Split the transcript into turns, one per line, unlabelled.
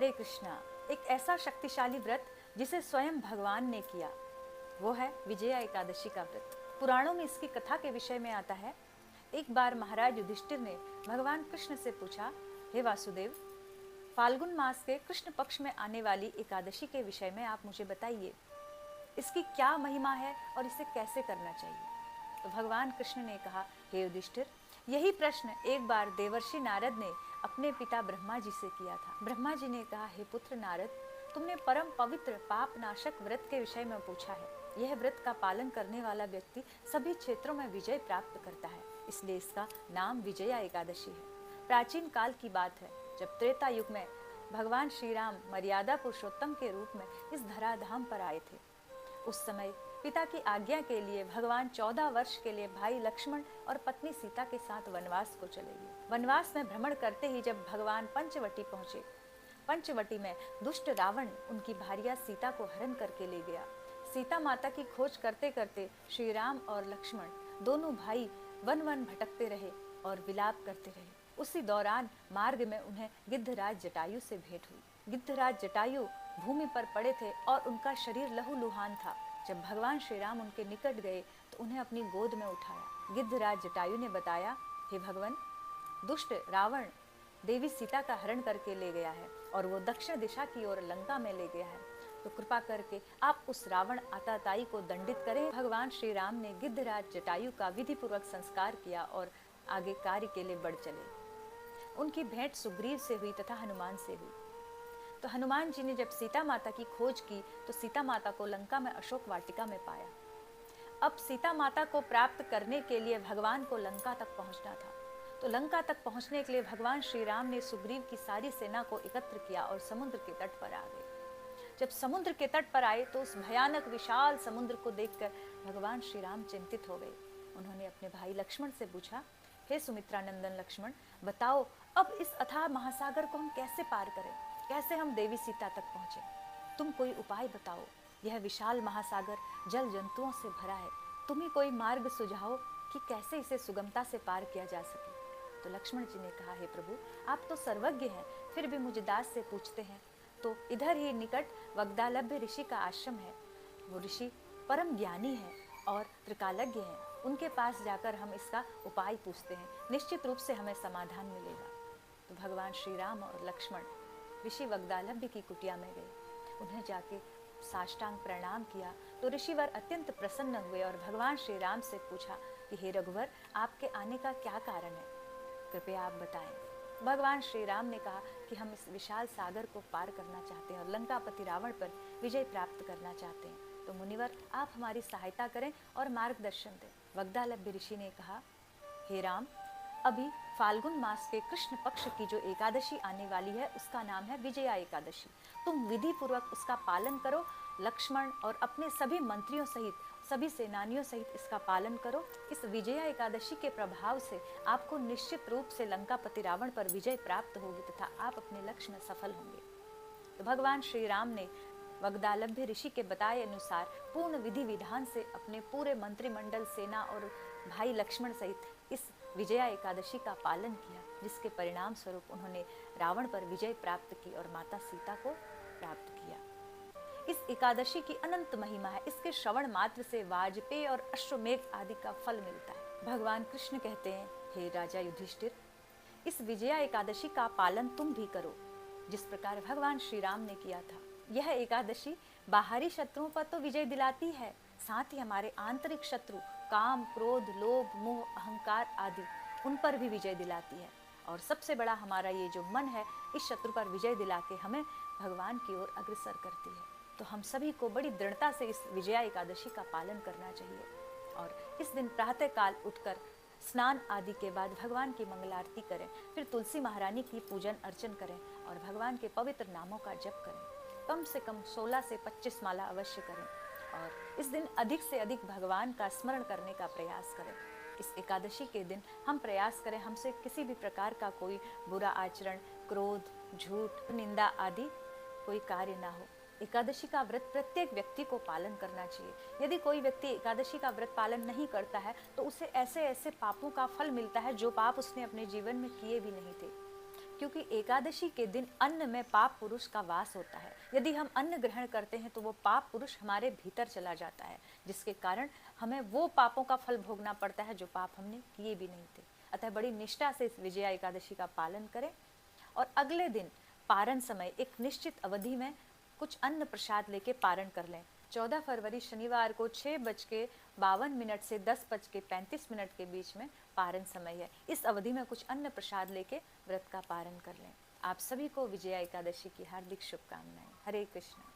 हरे कृष्णा, एक ऐसा शक्तिशाली व्रत जिसे स्वयं भगवान ने किया, वो है विजया एकादशी का व्रत। पुराणों में इसकी कथा के विषय में आता है, एक बार महाराज युधिष्ठिर ने भगवान कृष्ण से पूछा, हे वासुदेव, फाल्गुन मास के कृष्ण पक्ष में आने वाली एकादशी के विषय में आप मुझे बताइए, इसकी क्या महिमा है और इसे कैसे करना चाहिए। तो भगवान कृष्ण ने कहा, हे युधिष्ठिर, यही प्रश्न एक बार देवर्षि नारद ने अपने पिता ब्रह्मा जी से किया था। ब्रह्मा जी ने कहा, हे पुत्र नारद, तुमने परम पवित्र पाप नाशक व्रत के विषय में पूछा है। यह व्रत का पालन करने वाला व्यक्ति सभी क्षेत्रों में विजय प्राप्त करता है, इसलिए इसका नाम विजया एकादशी है। प्राचीन काल की बात है, जब त्रेता युग में भगवान श्री राम मर्यादा पुरुषोत्तम के रूप में इस धराधाम पर आए थे। उस समय पिता की आज्ञा के लिए भगवान 14 वर्ष के लिए भाई लक्ष्मण और पत्नी सीता के साथ वनवास को चले गए। वनवास में भ्रमण करते ही जब भगवान पंचवटी पहुंचे, पंचवटी में दुष्ट रावण उनकी भार्या सीता को हरण करके ले गया। सीता माता की खोज करते करते श्री राम और लक्ष्मण दोनों भाई वन वन भटकते रहे और विलाप करते रहे। उसी दौरान मार्ग में उन्हें गिद्धराज जटायु से भेंट हुई। गिद्धराज जटायु भूमि पर पड़े थे और उनका शरीर लहूलुहान था। जब भगवान श्री राम उनके निकट गए तो उन्हें अपनी गोद में उठाया। गिद्धराज जटायु ने बताया, हे भगवान, दुष्ट रावण देवी सीता का हरण करके ले गया है और वो दक्षिण दिशा की ओर लंका में ले गया है, तो कृपा करके आप उस रावण आताताई को दंडित करें। भगवान श्री राम ने गिद्धराज जटायु का विधि पूर्वक संस्कार किया और आगे कार्य के लिए बढ़ चले। उनकी भेंट सुग्रीव से हुई तथा हनुमान से हुई। तो हनुमान जी ने जब सीता माता की खोज की तो सीता माता को लंका में अशोक वाटिका में पाया। अब सीता माता को प्राप्त करने के लिए भगवान को लंका तक पहुंचना था। तो लंका तक पहुंचने के लिए भगवान श्री राम ने सुग्रीव की सारी सेना को एकत्र किया और समुद्र के तट पर आ गए। जब समुद्र के तट पर आए तो उस भयानक विशाल समुद्र को देखकर भगवान श्री राम चिंतित हो गए। उन्होंने अपने भाई लक्ष्मण से पूछा, हे सुमित्रा नंदन लक्ष्मण, बताओ अब इस अथाह महासागर को हम कैसे पार करें, कैसे हम देवी सीता तक पहुंचे। तुम कोई उपाय बताओ, यह विशाल महासागर जल जंतुओं से भरा है, तुम ही कोई मार्ग सुझाओ कि कैसे इसे सुगमता से पार किया जा सके। तो लक्ष्मण जी ने कहा, हे प्रभु, आप तो सर्वज्ञ हैं, फिर भी मुझे दास से पूछते हैं। तो इधर ही निकट वग्दालभ्य ऋषि का आश्रम है। वो ऋषि परम ज्ञानी है और त्रिकालज्ञ हैं। उनके पास जाकर हम इसका उपाय पूछते हैं, निश्चित रूप से हमें समाधान मिलेगा। तो भगवान श्री राम और लक्ष्मण ऋषि वग्दालभ्य की कुटिया में गए। उन्हें जाके साष्टांग प्रणाम किया तो ऋषिवर अत्यंत प्रसन्न हुए और भगवान श्री राम से पूछा कि हे रघुवर, आपके आने का क्या कारण है, कृपया आप बताएं। भगवान श्री राम ने कहा कि हम इस विशाल सागर को पार करना चाहते हैं और लंकापति रावण पर विजय प्राप्त करना चाहते हैं, तो मुनिवर आप हमारी सहायता करें और मार्गदर्शन दें। वग्दालभ्य ऋषि ने कहा, हे राम, अभी फाल्गुन मास के कृष्ण पक्ष की जो एकादशी आने वाली है उसका नाम है विजया एकादशी। तुम विधि पूर्वक उसका पालन करो, लक्ष्मण और अपने सभी मंत्रियों सहित सभी सेनानियों सहित इसका पालन करो। इस विजया एकादशी के प्रभाव से आपको निश्चित रूप से लंकापति रावण पर विजय प्राप्त होगी तथा आप अपने लक्ष्य में सफल होंगे। तो भगवान श्री राम ने वग्दालभ्य ऋषि के बताए अनुसार पूर्ण विधि विधान से अपने पूरे मंत्रिमंडल, सेना और भाई लक्ष्मण सहित इस विजया एकादशी का पालन किया, जिसके परिणाम स्वरूप उन्होंने रावण पर विजय प्राप्त की और माता सीता को प्राप्त किया। इस एकादशी की अनंत महिमा है। इसके श्रवण मात्र से वाजपेय और अश्वमेघ आदि का फल मिलता है। भगवान कृष्ण कहते हैं, हे राजा युधिष्ठिर, इस विजया एकादशी का पालन तुम भी करो, जिस प्रकार भगवान श्री राम ने किया था। यह एकादशी बाहरी शत्रुओं पर तो विजय दिलाती है, साथ ही हमारे आंतरिक शत्रु काम, क्रोध, लोभ, मोह, अहंकार आदि उन पर भी विजय दिलाती है। और सबसे बड़ा हमारा ये जो मन है, इस शत्रु पर विजय दिला के हमें भगवान की ओर अग्रसर करती है। तो हम सभी को बड़ी दृढ़ता से इस विजया एकादशी का पालन करना चाहिए और इस दिन प्रातः काल उठकर स्नान आदि के बाद भगवान की मंगल आरती करें, फिर तुलसी महारानी की पूजन अर्चन करें और भगवान के पवित्र नामों का जप करें। कम से कम 16 से 25 माला अवश्य करें और इस दिन अधिक से अधिक भगवान का स्मरण करने का प्रयास करें। इस एकादशी के दिन हम प्रयास करें हमसे किसी भी प्रकार का कोई बुरा आचरण, क्रोध, झूठ, निंदा आदि कोई कार्य ना हो। एकादशी का व्रत प्रत्येक व्यक्ति को पालन करना चाहिए। यदि कोई व्यक्ति एकादशी का व्रत पालन नहीं करता है तो उसे ऐसे ऐसे पापों का फल मिलता है जो पाप उसने अपने जीवन में किए भी नहीं थे। क्योंकि एकादशी के दिन अन्न में पाप पुरुष का वास होता है। यदि हम अन्न ग्रहण करते हैं तो वो पाप पुरुष हमारे भीतर चला जाता है, जिसके कारण हमें वो पापों का फल भोगना पड़ता है जो पाप हमने किए भी नहीं थे। अतः बड़ी निष्ठा से इस विजया एकादशी का पालन करें और अगले दिन पारण समय एक निश्चित अवधि में कुछ अन्न प्रसाद लेके पारण कर लें। 14 फरवरी शनिवार को 6:52 से 10:35 के बीच में पारण समय है। इस अवधि में कुछ अन्न प्रसाद लेके व्रत का पारण कर लें। आप सभी को विजया एकादशी की हार्दिक शुभकामनाएं। हरे कृष्ण।